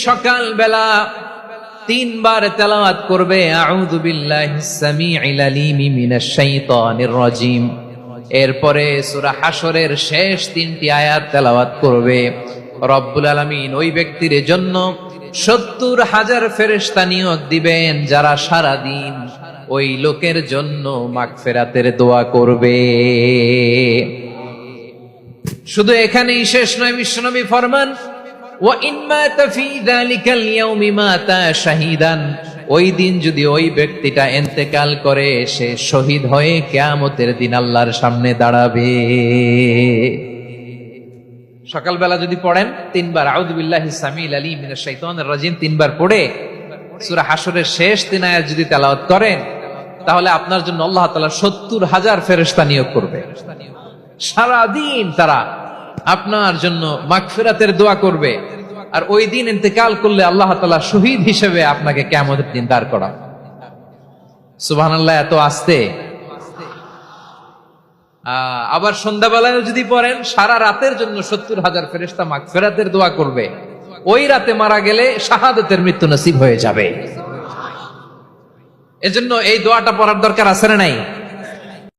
সকাল বেলা 3 বার তেলাওয়াত করবে আউযু বিল্লাহিস সামিউল আলিম মিনাশ শাইতানির রাজিম। এরপরে সূরা হাশরের শেষ 3টি আয়াত তেলাওয়াত করবে। রব্বুল আলামিন ওই ব্যক্তির জন্য 70,000 ফেরেশতা নিয়োগ দিবেন যারা সারা দিন ওই লোকের জন্য মাগফিরাতের দোয়া করবে। শুধু এখানেই শেষ নয়, বিশ্বনবী ফরমান ওয়া ইন মাতা ফি যালিকাল ইয়াউমি মাতা শাহীদান, ওই দিন যদি ওই ব্যক্তিটা ইন্তেকাল করে সে শহীদ হয়ে কিয়ামতের দিন আল্লাহর সামনে দাঁড়াবে। সকালবেলা যদি পড়েন 3 বার আউযু বিল্লাহিস সামিউল আলিম মিনাশ শাইতানির রাজিম 3 বার পড়ে সূরা হাশরের শেষ 3 আয়াত যদি তেলাওয়াত করেন, তাহলে আপনার জন্য আল্লাহ তাআলা 70,000 ফেরেশতা নিয়োগ করবে। সারা দিন তারা আপনার জন্য মাগফিরাতের দোয়া করবে। আর ওই দিন ইন্তেকাল করলে আল্লাহ তাআলা শহীদ হিসেবে আপনাকে কিয়ামতের দিন দাঁড় করান। সুবহানাল্লাহ, এত আস্তে। আবার সন্ধ্যাবেলায় যদি পড়েন, সারা রাতের জন্য 70,000 ফেরেশতা মাগফিরাতের দোয়া করবে। ওই রাতে মারা গেলে শাহাদাতের মৃত্যু নসিব হয়ে যাবে। এজন্য এই দোয়াটা পড়ার দরকার আছে না নাই?